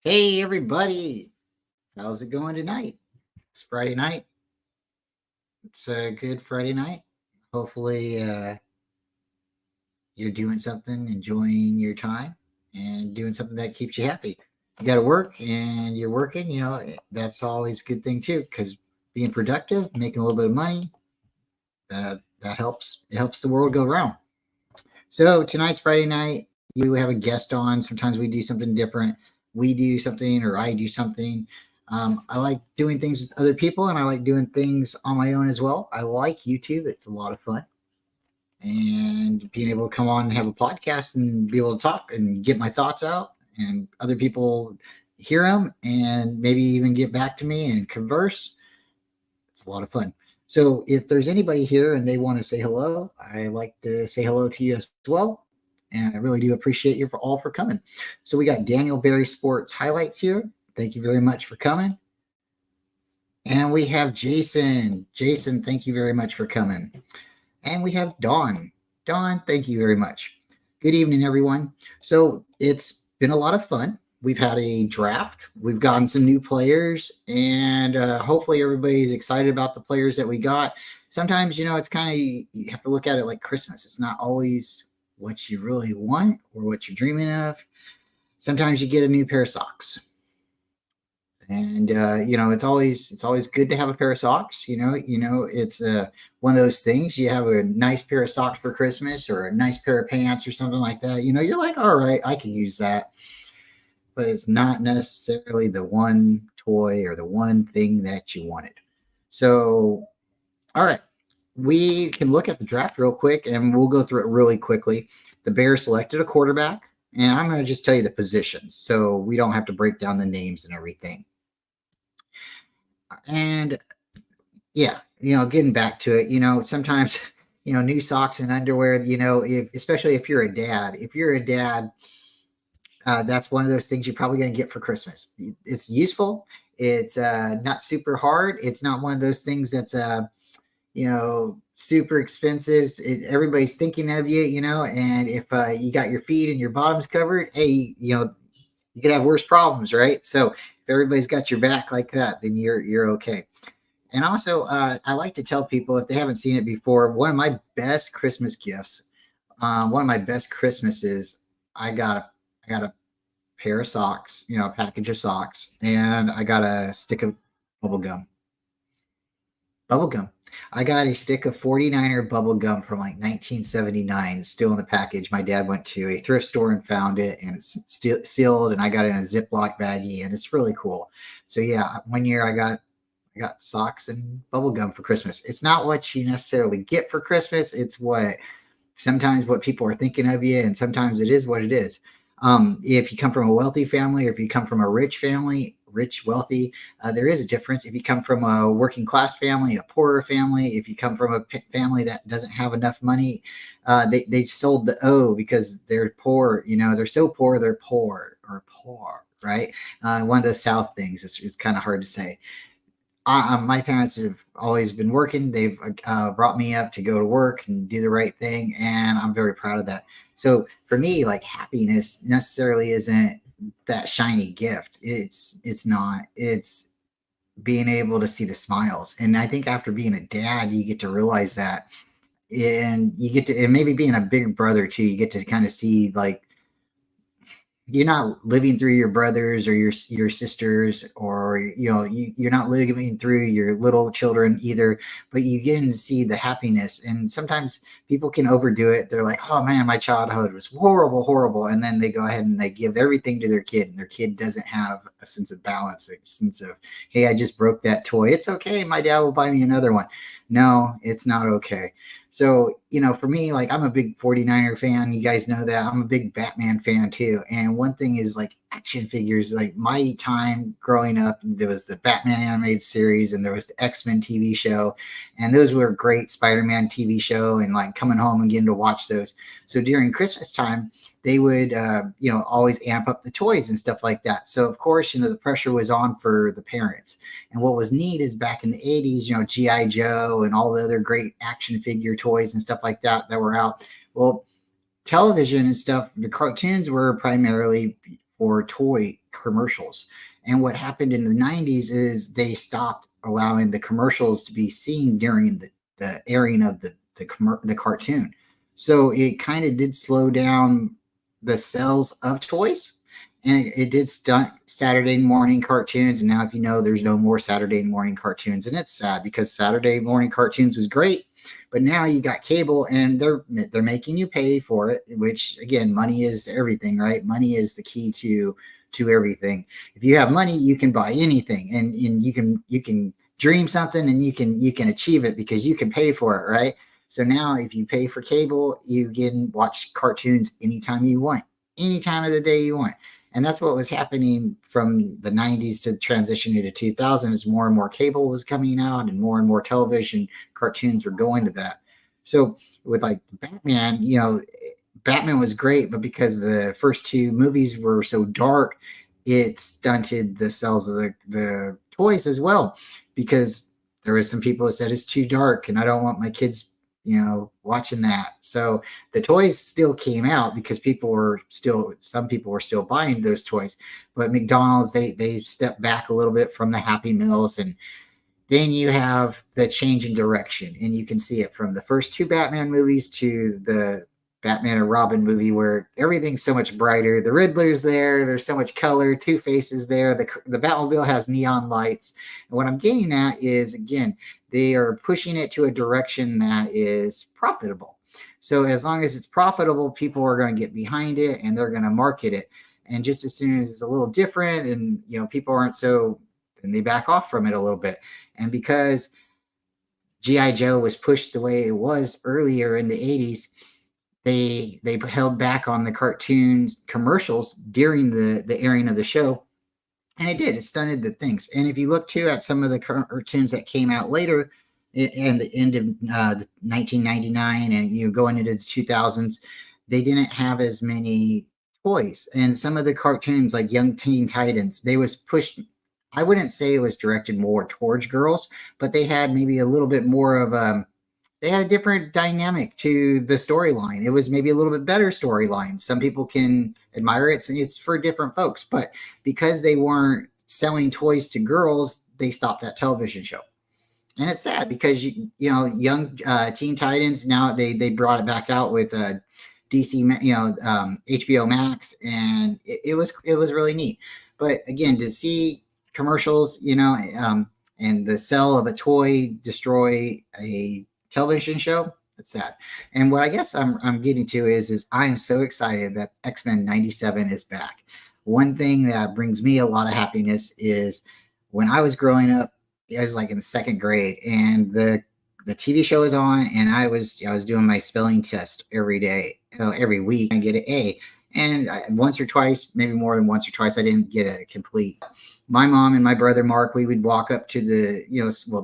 Hey, everybody. How's it going tonight? It's Friday night. It's a good Friday night. Hopefully, you're doing something, enjoying your time, and doing something that keeps you happy. You got to work and you're working, that's always a good thing too, because being productive, making a little bit of money, that helps. It helps the world go round. So tonight's Friday night. We have a guest on. Sometimes we do something different. We do something, or I do something. I like doing things with other people, and I like doing things on my own as well. I like YouTube. It's a lot of fun. And being able to come on and have a podcast and be able to talk and get my thoughts out, and other people hear them and maybe even get back to me and converse. It's a lot of fun. So if there's anybody here and they want to say hello, I like to say hello to you as well. And I really do appreciate you all for coming. So we got Daniel Berry Sports Highlights here. Thank you very much for coming. And we have Jason. Jason, thank you very much for coming. And we have Dawn. Dawn, thank you very much. Good evening, everyone. So it's been a lot of fun. We've had a draft. We've gotten some new players, and hopefully everybody's excited about the players that we got. Sometimes, it's kind of, you have to look at it like Christmas. It's not always what you really want or what you're dreaming of. Sometimes you get a new pair of socks. And it's always good to have a pair of socks. It's one of those things. You have a nice pair of socks for Christmas, or a nice pair of pants, or something like that. You're like, all right, I can use that. But it's not necessarily the one toy or the one thing that you wanted. So, all right, we can look at the draft real quick, and we'll go through it really quickly. The Bears selected a quarterback, and I'm going to just tell you the positions, so we don't have to break down the names and everything. And yeah, getting back to it, sometimes, new socks and underwear, especially if you're a dad, that's one of those things you're probably going to get for Christmas. It's useful. It's not super hard. It's not one of those things that's, super expensive. Everybody's thinking of you, and if you got your feet and your bottoms covered, hey, you could have worse problems, right? So if everybody's got your back like that, then you're okay. And also, I like to tell people, if they haven't seen it before, one of my best Christmas gifts, one of my best Christmases, I got a pair of socks, a package of socks, and I got a stick of bubble gum. I got a stick of 49er bubble gum from like 1979. It's still in the package. My dad went to a thrift store and found it, and it's still sealed, and I got it in a Ziploc baggie, and it's really cool. So yeah, one year I got socks and bubble gum for Christmas. It's not what you necessarily get for Christmas. It's sometimes what people are thinking of you, and sometimes it is what it is. If you come from a wealthy family, or if you come from a rich family, wealthy, there is a difference. If you come from a working class family, a poorer family, if you come from a family that doesn't have enough money, they sold the O because they're poor. They're so poor, they're poor, right? One of those South things. It's kind of hard to say. My parents have always been working. They've brought me up to go to work and do the right thing, and I'm very proud of that. So for me, like, happiness necessarily isn't that shiny gift. It's not. It's being able to see the smiles. And I think after being a dad, you get to realize that, and you get to, and maybe being a big brother too, you get to kind of see, like, you're not living through your brothers or your sisters, or you're not living through your little children either, but you get to see the happiness. And sometimes people can overdo it. They're like, oh man, my childhood was horrible, horrible, and then they go ahead and they give everything to their kid, and their kid doesn't have a sense of balance, a sense of, hey, I just broke that toy, it's okay, my dad will buy me another one. No, it's not okay. So, for me, like, I'm a big 49er fan. You guys know that. I'm a big Batman fan too. And one thing is, like, action figures. Like, my time growing up, there was the Batman animated series and there was the X-Men TV show. And those were great. Spider-Man TV show, and like coming home and getting to watch those. So during Christmas time, they would, always amp up the toys and stuff like that. So, of course, the pressure was on for the parents. And what was neat is back in the 80s, G.I. Joe and all the other great action figure toys and stuff like that were out. Well, television and stuff, the cartoons were primarily for toy commercials. And what happened in the 90s is they stopped allowing the commercials to be seen during the airing of the cartoon. So it kind of did slow down the sales of toys, and it did stunt Saturday morning cartoons. And now, if there's no more Saturday morning cartoons, and it's sad because Saturday morning cartoons was great, but now you got cable and they're making you pay for it, which, again, money is everything, right? Money is the key to everything. If you have money, you can buy anything, and you can dream something, and you can achieve it because you can pay for it, right? So now, if you pay for cable, you can watch cartoons anytime you want, any time of the day you want. And that's what was happening from the 90s to transition into 2000s. More and more cable was coming out, and more television cartoons were going to that. So with, like, Batman, Batman was great, but because the first two movies were so dark, it stunted the sales of the toys as well, because there was some people that said it's too dark and I don't want my kids watching that. So the toys still came out because some people were still buying those toys. But McDonald's, they stepped back a little bit from the Happy Meals, and then you have the change in direction, and you can see it from the first two Batman movies to the Batman and Robin movie, where everything's so much brighter. The Riddler's there. There's so much color. Two-Face is there. The Batmobile has neon lights. And what I'm getting at is, again, they are pushing it to a direction that is profitable. So as long as it's profitable, people are going to get behind it and they're going to market it. And just as soon as it's a little different and, people aren't so, then they back off from it a little bit. And because G.I. Joe was pushed the way it was earlier in the 80s, they held back on the cartoons commercials during the airing of the show, and it stunted the things. And if you look too at some of the cartoons that came out later in the end of 1999 and going into the 2000s, they didn't have as many toys. And some of the cartoons, like Young Teen Titans, they was pushed. I wouldn't say it was directed more towards girls, but they had maybe a little bit more of they had a different dynamic to the storyline. It was maybe a little bit better storyline. Some people can admire it. It's for different folks. But because they weren't selling toys to girls, they stopped that television show. And it's sad because, Young Teen Titans, now they brought it back out with DC, HBO Max, and it was really neat. But again, to see commercials, and the sale of a toy destroy a television show, that's sad. And what I guess I'm getting to is I am so excited that X-Men 97 is back. One thing that brings me a lot of happiness is when I was growing up, I was like in the second grade, and the TV show was on, and I was doing my spelling test every day, every week, and get an A. And once or twice, maybe more than once or twice, I didn't get a complete. My mom and my brother Mark, we would walk up to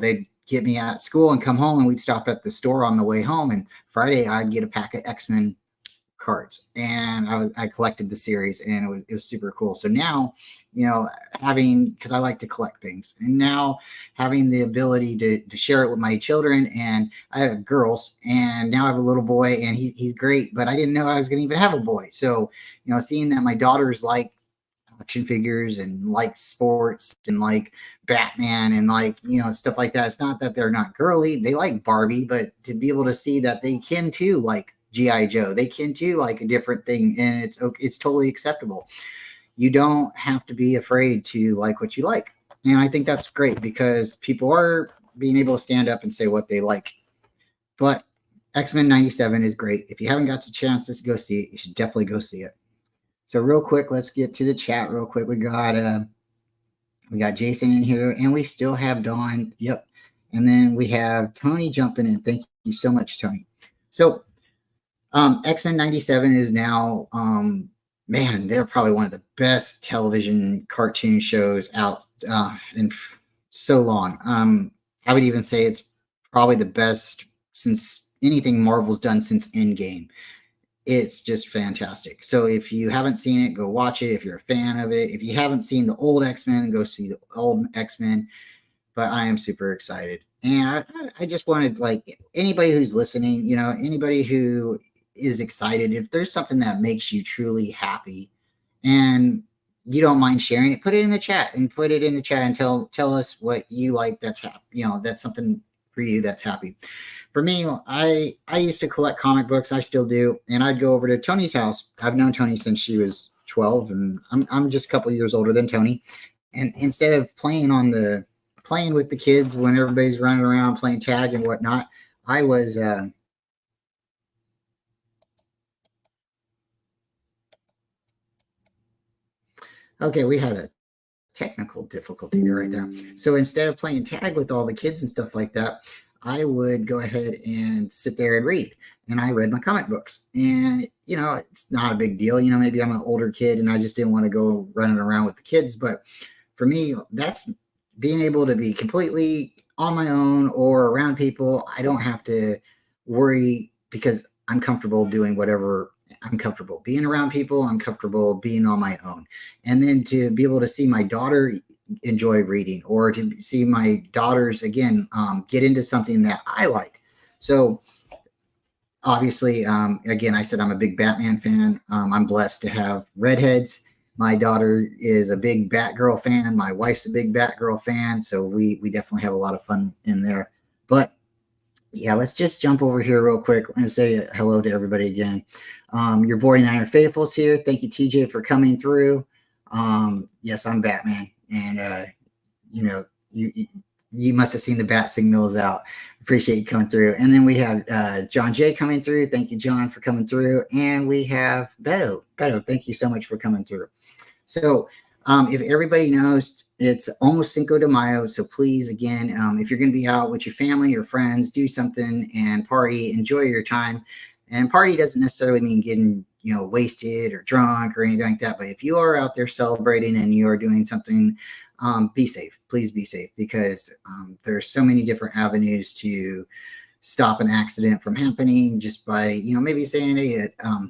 they'd get me at school and come home, and we'd stop at the store on the way home. And Friday, I'd get a pack of X-Men cards, and I collected the series, and it was super cool. So now, because I like to collect things, and now having the ability to share it with my children, and I have girls, and now I have a little boy, and he's great, but I didn't know I was going to even have a boy. So, seeing that my daughters like action figures and like sports and like Batman and like, stuff like that. It's not that they're not girly. They like Barbie, but to be able to see that they can too like G.I. Joe, they can too like a different thing, and it's totally acceptable. you don't have to be afraid to like what you like. And I think that's great because people are being able to stand up and say what they like. But X-Men 97 is great. If you haven't got the chance to go see it, you should definitely go see it. So real quick, let's get to the chat real quick. We got Jason in here, and we still have Dawn. Yep. And then we have Tony jumping in. Thank you so much, Tony. So X-Men 97 is now, man, they're probably one of the best television cartoon shows out in so long. I would even say it's probably the best since anything Marvel's done since Endgame. It's just fantastic. So if you haven't seen it, go watch it. If you're a fan of it, if you haven't seen the old X-Men, go see the old X-Men. But I am super excited. And I just wanted, like, anybody who's listening, anybody who is excited, if there's something that makes you truly happy and you don't mind sharing it, put it in the chat and tell us what you like. That's that's something for you that's happy. For me, I used to collect comic books. I still do. And I'd go over to Tony's house. I've known Tony since she was 12, and I'm just a couple years older than Tony. And instead of playing with the kids when everybody's running around playing tag and whatnot, I was okay, we had a technical difficulty there right there. So instead of playing tag with all the kids and stuff like that, I would go ahead and sit there and read. And I read my comic books. And, it's not a big deal. Maybe I'm an older kid and I just didn't want to go running around with the kids. But for me, that's being able to be completely on my own or around people. I don't have to worry because I'm comfortable doing whatever. I'm comfortable being around people. I'm comfortable being on my own. And then to be able to see my daughter enjoy reading, or to see my daughters, again, get into something that I like. So obviously, again, I said I'm a big Batman fan. I'm blessed to have redheads. My daughter is a big Batgirl fan. My wife's a big Batgirl fan. So we definitely have a lot of fun in there. But yeah, let's just jump over here real quick. I'm going to say hello to everybody again. Your 49er Faithfuls here. Thank you, TJ, for coming through. Yes, I'm Batman. And, you must have seen the bat signals out. Appreciate you coming through. And then we have John J coming through. Thank you, John, for coming through. And we have Beto. Beto, thank you so much for coming through. So if everybody knows, it's almost Cinco de Mayo. So please, again, if you're going to be out with your family or friends, do something and party, enjoy your time. And party doesn't necessarily mean getting, wasted or drunk or anything like that. But if you are out there celebrating and you are doing something, be safe. Please be safe, because there's so many different avenues to stop an accident from happening just by, maybe saying, hey, I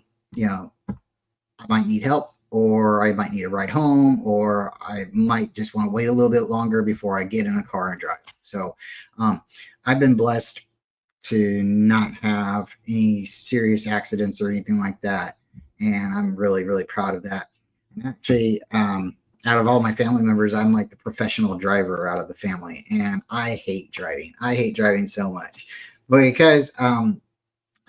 might need help, or I might need a ride home, or I might just want to wait a little bit longer before I get in a car and drive. So I've been blessed to not have any serious accidents or anything like that. And I'm really, really proud of that. And actually, out of all my family members, I'm like the professional driver out of the family. And I hate driving. I hate driving so much. But because I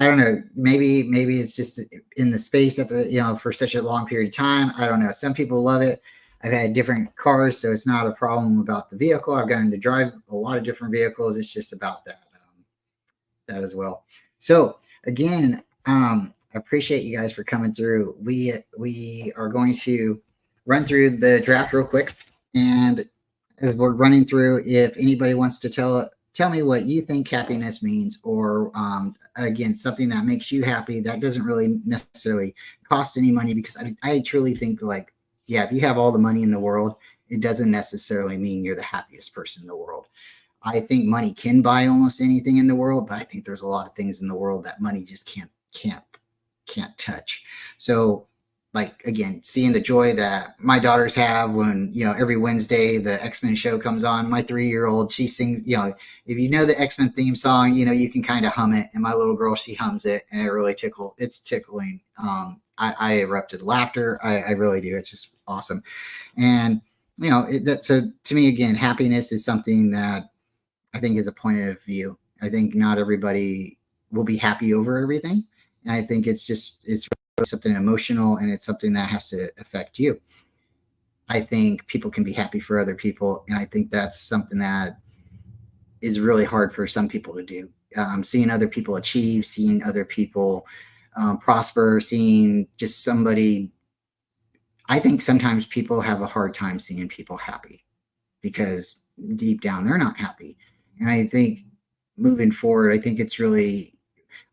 don't know, maybe it's just in the space at the, for such a long period of time. I don't know. Some people love it. I've had different cars, so it's not a problem about the vehicle. I've gotten to drive a lot of different vehicles. It's just about that as well. So again, I appreciate you guys for coming through. We are going to run through the draft real quick. And as we're running through, if anybody wants to tell me what you think happiness means, or again, something that makes you happy that doesn't really necessarily cost any money, because I truly think, like, yeah, if you have all the money in the world, it doesn't necessarily mean you're the happiest person in the world. I think money can buy almost anything in the world, but I think there's a lot of things in the world that money just can't touch. So, like, again, seeing the joy that my daughters have when, every Wednesday the X-Men show comes on. My 3-year-old, she sings, if you know the X-Men theme song, you can kind of hum it. And my little girl, she hums it, and it really it's tickling. I erupted laughter. I really do. It's just awesome. And, so to me, again, happiness is something that I think is a point of view. I think not everybody will be happy over everything. And I think it's really something emotional, and it's something that has to affect you. I think people can be happy for other people. And I think that's something that is really hard for some people to do. Seeing other people achieve, seeing other people prosper, seeing just somebody. I think sometimes people have a hard time seeing people happy because deep down they're not happy. And I think moving forward, I think it's really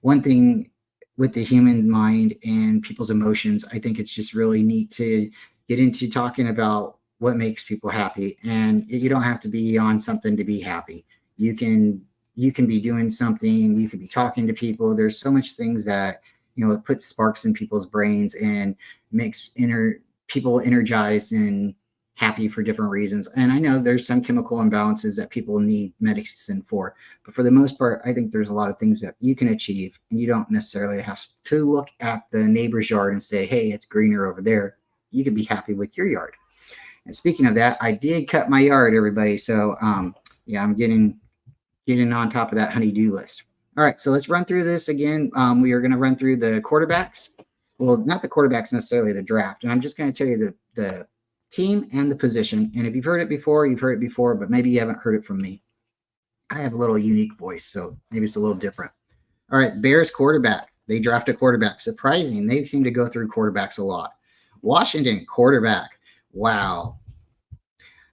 one thing with the human mind and people's emotions. I think it's just really neat to get into talking about what makes people happy. And you don't have to be on something to be happy. You can be doing something, you can be talking to people. There's so much things that, it puts sparks in people's brains and makes people energized and happy for different reasons. And I know there's some chemical imbalances that people need medicine for, but for the most part, I think there's a lot of things that you can achieve, and you don't necessarily have to look at the neighbor's yard and say, hey, it's greener over there. You can be happy with your yard. And speaking of that, I did cut my yard, everybody. So yeah, I'm getting on top of that honey-do list. All right, so let's run through this again. We are going to run through the quarterbacks. Well, not the quarterbacks necessarily, the draft. And I'm just going to tell you the team and the position. And if you've heard it before, you've heard it before, but maybe you haven't heard it from me. I have a little unique voice, so maybe it's a little different. All right, Bears quarterback. They draft a quarterback. Surprising. They seem to go through quarterbacks a lot. Washington quarterback. Wow.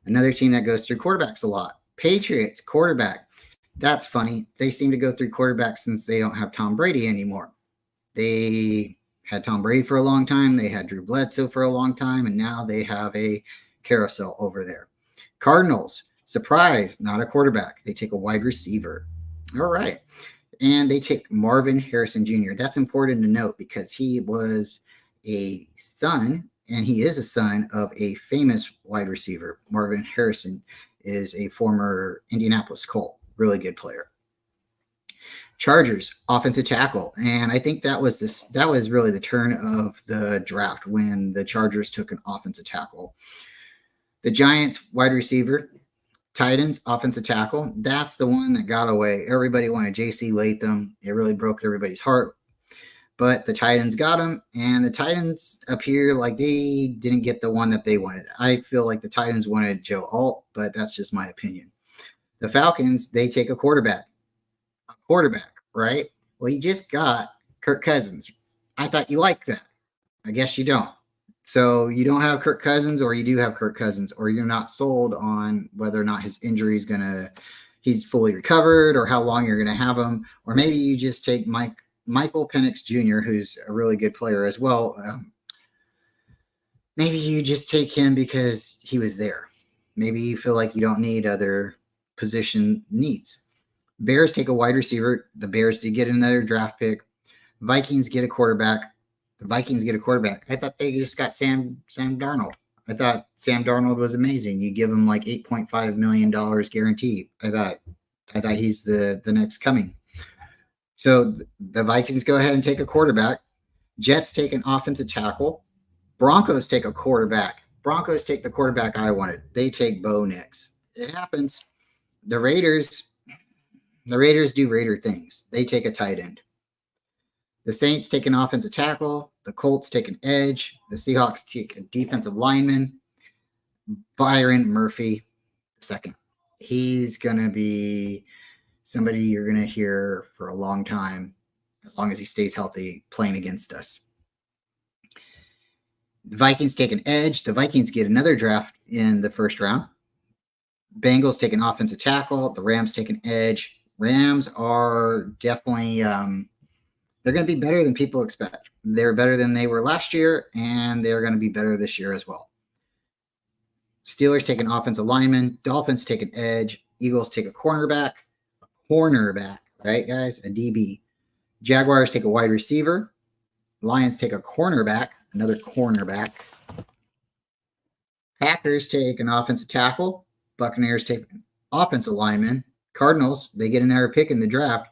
Another team that goes through quarterbacks a lot. Patriots quarterback. That's funny. They seem to go through quarterbacks since they don't have Tom Brady anymore. They had Tom Brady for a long time. They had Drew Bledsoe for a long time. And now they have a carousel over there. Cardinals, surprise, not a quarterback. They take a wide receiver. All right. And they take Marvin Harrison Jr. That's important to note because he was a son, and he is a son of a famous wide receiver. Marvin Harrison is a former Indianapolis Colt. Really good player. Chargers offensive tackle, and I think that was really the turn of the draft when the Chargers took an offensive tackle. The Giants wide receiver, Titans offensive tackle. That's the one that got away. Everybody wanted J.C. Latham. It really broke everybody's heart. But the Titans got him, and the Titans appear like they didn't get the one that they wanted. I feel like the Titans wanted Joe Alt, but that's just my opinion. The Falcons, they take a quarterback. A quarterback, right? Well, you just got Kirk Cousins. I thought you liked that. I guess you don't. So you don't have Kirk Cousins, or you do have Kirk Cousins, or you're not sold on whether or not his injury is he's fully recovered, or how long you're going to have him. Or maybe you just take Michael Penix Jr., who's a really good player as well. Maybe you just take him because he was there. Maybe you feel like you don't need other position needs. Bears take a wide receiver. The Bears did get another draft pick. Vikings get a quarterback. The Vikings get a quarterback. I thought they just got Sam Darnold. I thought Sam Darnold was amazing. You give him like $8.5 million guaranteed. I thought he's the next coming. So the Vikings go ahead and take a quarterback. Jets take an offensive tackle. Broncos take a quarterback. Broncos take the quarterback I wanted. They take Bo Nix. It happens. The Raiders do Raider things. They take a tight end. The Saints take an offensive tackle. The Colts take an edge. The Seahawks take a defensive lineman. Byron Murphy II. He's going to be somebody you're going to hear for a long time, as long as he stays healthy, playing against us. The Vikings take an edge. The Vikings get another draft in the first round. Bengals take an offensive tackle. The Rams take an edge. Rams are definitely they're going to be better than people expect. They're better than they were last year, and they're going to be better this year as well. Steelers take an offensive lineman. Dolphins take an edge. Eagles take a cornerback. Right, guys? A DB. Jaguars take a wide receiver. Lions take a cornerback, another cornerback. Packers take an offensive tackle. Buccaneers take an offensive lineman. Cardinals, they get another pick in the draft.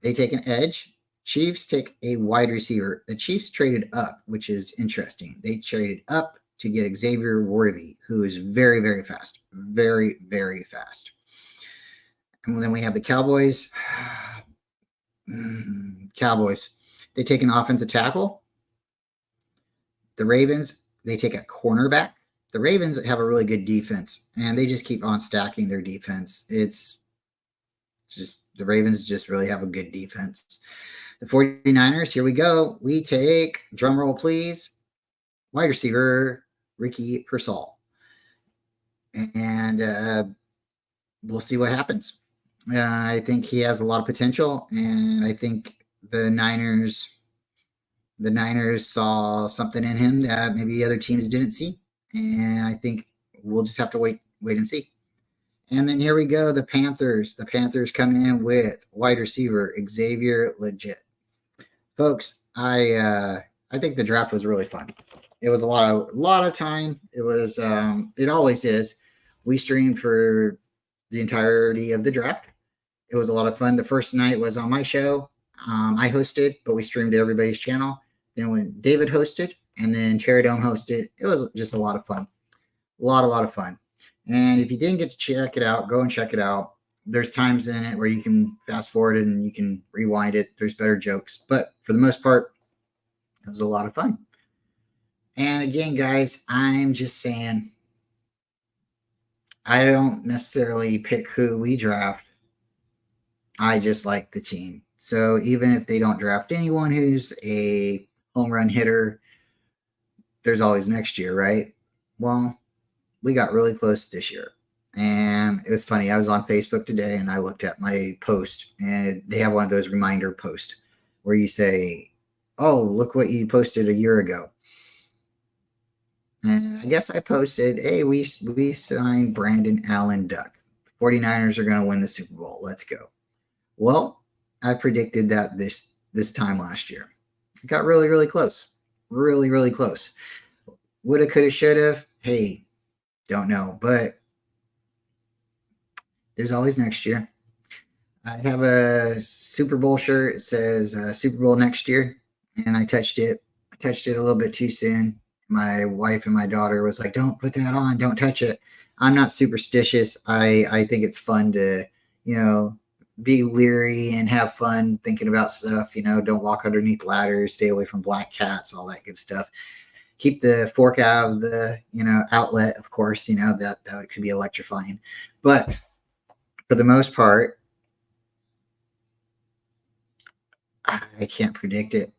They take an edge. Chiefs take a wide receiver. The Chiefs traded up, which is interesting. They traded up to get Xavier Worthy, who is very, very fast. Very, very fast. And then we have the Cowboys. Cowboys. They take an offensive tackle. The Ravens, they take a cornerback. the Ravens have a really good defense, and they just keep on stacking their defense. It's just the Ravens just really have a good defense. The 49ers, here we go. We take, drum roll please, wide receiver Ricky Pearsall. And we'll see what happens. I think he has a lot of potential, and I think the Niners saw something in him that maybe other teams didn't see, and I think we'll just have to wait and see. And then here we go, the Panthers. The Panthers come in with wide receiver Xavier Legette. Folks, I think the draft was really fun. It was a lot of time. It was it always is. We streamed for the entirety of the draft. It was a lot of fun. The first night was on my show. I hosted, but we streamed to everybody's channel. Then when David hosted, and then Terradome hosted, it was just a lot of fun. A lot of fun. And if you didn't get to check it out, go and check it out. There's times in it where you can fast forward it and you can rewind it. There's better jokes. But for the most part, it was a lot of fun. And again, guys, I'm just saying, I don't necessarily pick who we draft. I just like the team. So even if they don't draft anyone who's a home run hitter, there's always next year, right? Well, we got really close this year. And it was funny. I was on Facebook today and I looked at my post, and they have one of those reminder posts where you say, oh, look what you posted a year ago. And I guess I posted, hey, we signed Brandon Allen Duck. 49ers are going to win the Super Bowl. Let's go. Well, I predicted that this time last year. It got really, really close. Really, really close. Woulda, coulda, shoulda. Hey, don't know. But there's always next year. I have a Super Bowl shirt. It says Super Bowl next year. And I touched it. I touched it a little bit too soon. My wife and my daughter was like, don't put that on. Don't touch it. I'm not superstitious. I think it's fun to, be leery and have fun thinking about stuff. Don't walk underneath ladders, stay away from black cats, all that good stuff. Keep the fork out of the, outlet, of course, that could be electrifying. But for the most part, I can't predict it.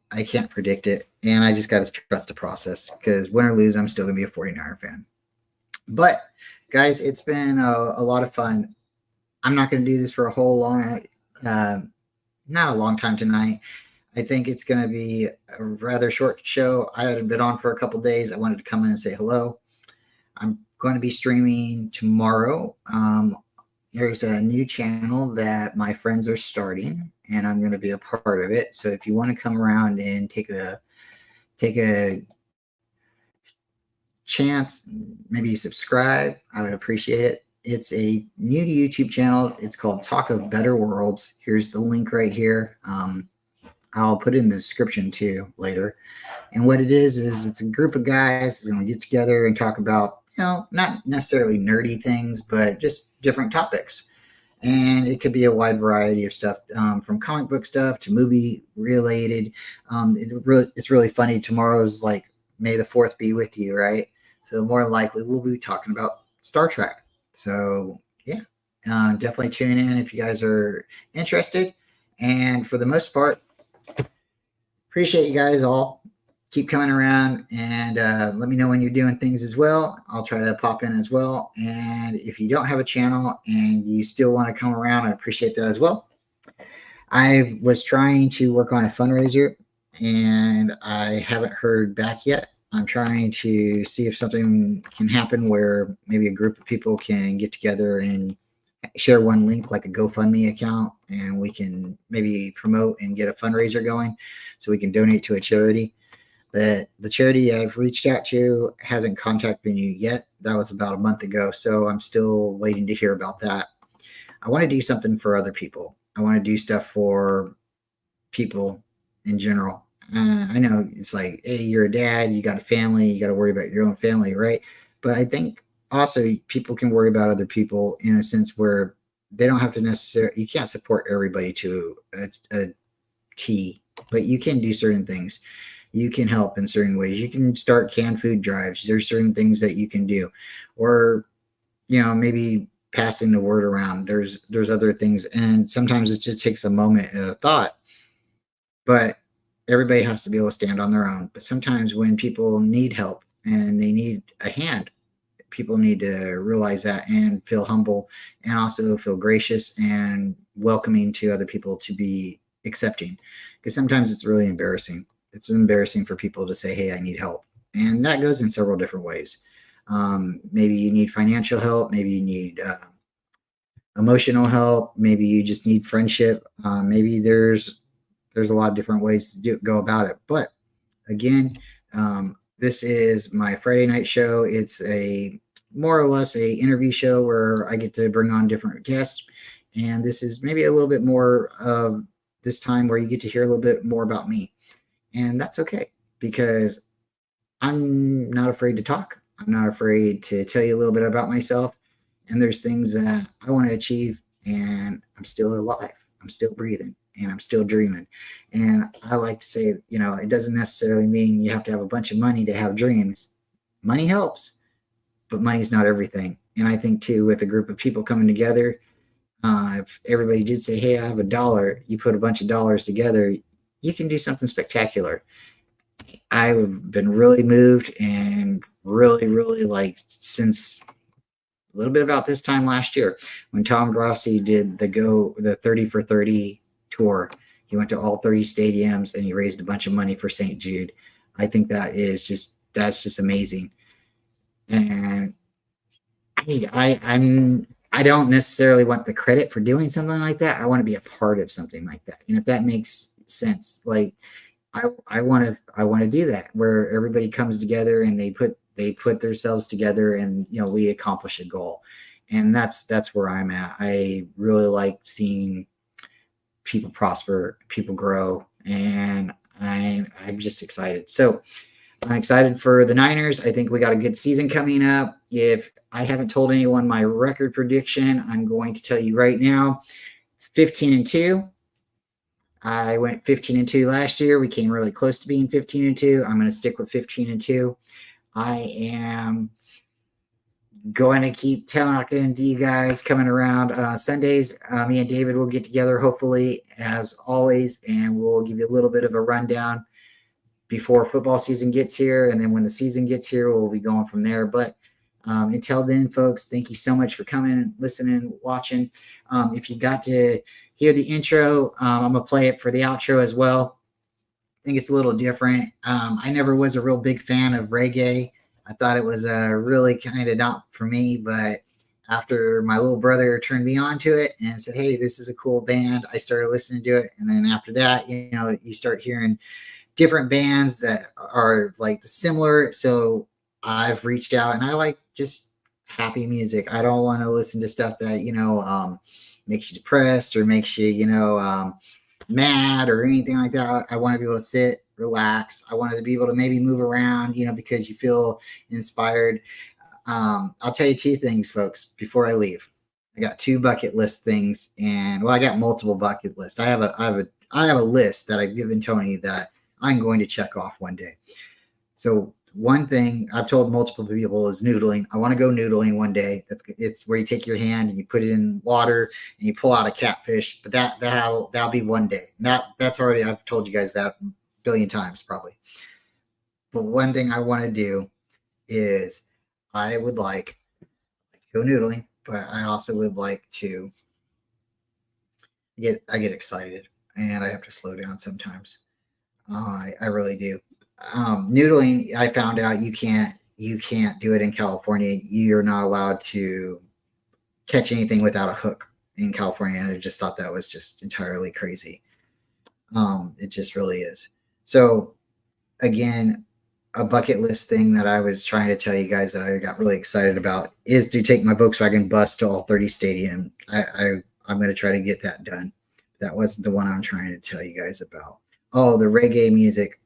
And I just got to trust the process, because win or lose, I'm still going to be a 49er fan. But guys, it's been a lot of fun. I'm not going to do this for a whole long, not a long time tonight. I think it's going to be a rather short show. I hadn't been on for a couple days. I wanted to come in and say hello. I'm going to be streaming tomorrow. There's a new channel that my friends are starting, and I'm going to be a part of it. So if you want to come around and take a chance, maybe subscribe, I would appreciate it. It's a new to YouTube channel. It's called Talk of Better Worlds. Here's the link right here. I'll put it in the description too later. And what it is it's a group of guys who are going to get together and talk about, not necessarily nerdy things, but just different topics. And it could be a wide variety of stuff, from comic book stuff to movie related. It's really funny. Tomorrow's like May the 4th be with you, right? So more than likely we'll be talking about Star Trek. So yeah, definitely tune in if you guys are interested. And for the most part, appreciate you guys all. Keep coming around, and let me know when you're doing things as well. I'll try to pop in as well. And if you don't have a channel and you still want to come around, I appreciate that as well. I was trying to work on a fundraiser, and I haven't heard back yet. I'm trying to see if something can happen where maybe a group of people can get together and share one link, like a GoFundMe account, and we can maybe promote and get a fundraiser going so we can donate to a charity. But the charity I've reached out to hasn't contacted me yet. That was about a month ago, so I'm still waiting to hear about that. I want to do something for other people. I want to do stuff for people in general. I know it's like, hey, you're a dad, you got a family, you got to worry about your own family, right? But I think also people can worry about other people in a sense where they don't have to necessarily, you can't support everybody to a T, but you can do certain things. you can help in certain ways. You can start canned food drives. There's certain things that you can do, or maybe passing the word around. There's other things, and sometimes it just takes a moment and a thought. But everybody has to be able to stand on their own. But sometimes when people need help and they need a hand, people need to realize that and feel humble and also feel gracious and welcoming to other people to be accepting. Because sometimes it's really embarrassing. It's embarrassing for people to say, hey, I need help. And that goes in several different ways. Maybe you need financial help. Maybe you need emotional help. Maybe you just need friendship. Maybe there's a lot of different ways to go about it. But again, this is my Friday night show. It's a more or less a interview show where I get to bring on different guests. And this is maybe a little bit more of this time where you get to hear a little bit more about me. And that's okay, because I'm not afraid to talk. I'm not afraid to tell you a little bit about myself. And there's things that I want to achieve, and I'm still alive. I'm still breathing, and I'm still dreaming. And I like to say, it doesn't necessarily mean you have to have a bunch of money to have dreams. Money helps, but money's not everything. And I think too, with a group of people coming together, if everybody did say, hey, I have $1, you put a bunch of dollars together, you can do something spectacular. I've been really moved and really since a little bit about this time last year when Tom Grossi did the 30 for 30 tour. He went to all 30 stadiums and he raised a bunch of money for St. Jude. I think that's just amazing. And I don't necessarily want the credit for doing something like that. I want to be a part of something like that. And if that makes sense, like I want to do that, where everybody comes together and they put themselves together, and we accomplish a goal. And that's where I'm at. I really like seeing people prosper, people grow, and I'm just excited. So I'm excited for the Niners. I think we got a good season coming up. If I haven't told anyone my record prediction, I'm going to tell you right now. It's 15-2. I went 15-2 last year. We came really close to being 15-2. I'm going to stick with 15-2. I am going to keep talking to you guys coming around Sundays. Me and David will get together, hopefully, as always, and we'll give you a little bit of a rundown before football season gets here. And then when the season gets here, we'll be going from there. But until then, folks, thank you so much for coming, listening, watching. If you got to hear the intro, I'm going to play it for the outro as well. I think it's a little different. I never was a real big fan of reggae. I thought it was really kind of not for me, but after my little brother turned me on to it and said, hey, this is a cool band, I started listening to it. And then after that, you start hearing different bands that are like similar. So I've reached out, and I like just happy music. I don't want to listen to stuff that, makes you depressed or makes you, mad or anything like that. I want to be able to sit, relax. I wanted to be able to maybe move around, because you feel inspired. I'll tell you two things, folks, before I leave. I got 2 bucket list things, and I got multiple bucket lists. I have a list that I've given Tony that I'm going to check off one day. So one thing I've told multiple people is noodling. I want to go noodling one day. It's where you take your hand and you put it in water and you pull out a catfish. But that'll be one day. That's already, I've told you guys that a billion times probably. But one thing I want to do is I would like to go noodling, but I also would like to I get excited and I have to slow down sometimes. I really do. Noodling, I found out you can't do it in California. You're not allowed to catch anything without a hook in California. And I just thought that was just entirely crazy. It just really is. So again, a bucket list thing that I was trying to tell you guys that I got really excited about is to take my Volkswagen bus to all 30 stadium. I'm going to try to get that done. That wasn't the one I'm trying to tell you guys about. Oh, the reggae music.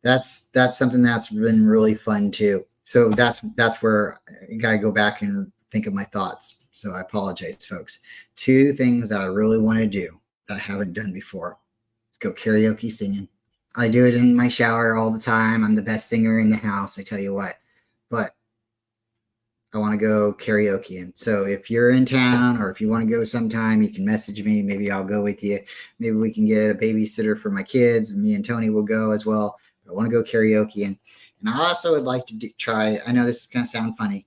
That's something that's been really fun too. So that's where you got to go back and think of my thoughts. So I apologize, folks. 2 things that I really want to do that I haven't done before. Let's go karaoke singing. I do it in my shower all the time. I'm the best singer in the house, I tell you what. But I want to go karaoke. And so if you're in town or if you want to go sometime, you can message me. Maybe I'll go with you. Maybe we can get a babysitter for my kids. And me and Tony will go as well. But I want to go karaoke. And I also would like to try, I know this is going to sound funny.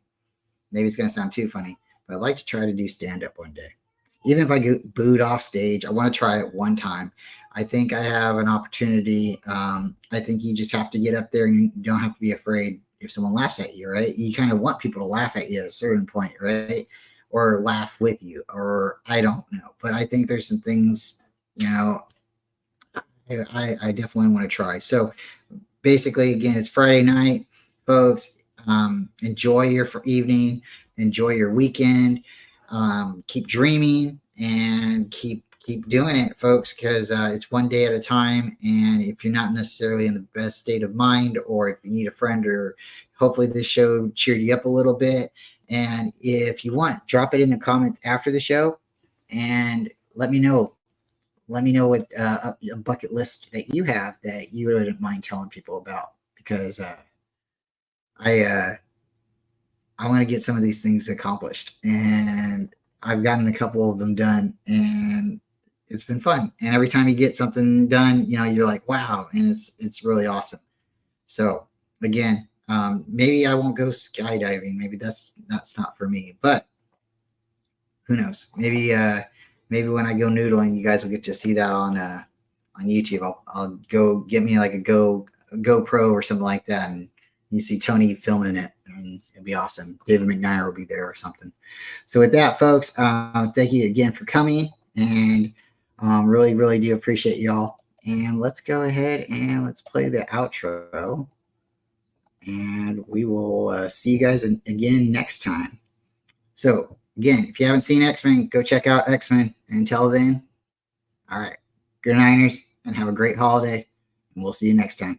Maybe it's going to sound too funny, but I'd like to try to do stand up one day. Even if I get booed off stage, I want to try it one time. I think I have an opportunity. I think you just have to get up there and you don't have to be afraid if someone laughs at you, right? You kind of want people to laugh at you at a certain point, right? Or laugh with you, or I don't know. But I think there's some things, I definitely want to try. So basically, again, it's Friday night, folks. Enjoy your evening, enjoy your weekend, keep dreaming, and keep doing it, folks, because it's one day at a time. And if you're not necessarily in the best state of mind, or if you need a friend, or hopefully this show cheered you up a little bit. And if you want, drop it in the comments after the show and let me know. Let me know what a bucket list that you have that you wouldn't mind telling people about, because I want to get some of these things accomplished, and I've gotten a couple of them done, and it's been fun. And every time you get something done, you're like, wow, and it's really awesome. So again, maybe I won't go skydiving. Maybe that's not for me, but who knows? Maybe when I go noodling, you guys will get to see that on YouTube. I'll go get me like a GoPro or something like that, and you see Tony filming it, and it'd be awesome. David McNair will be there or something. So with that, folks, thank you again for coming, and really, really do appreciate y'all. And let's go ahead and let's play the outro, and we will see you guys again next time. So again, if you haven't seen X-Men, go check out X-Men. Until then, all right, good Niners, and have a great holiday, and we'll see you next time.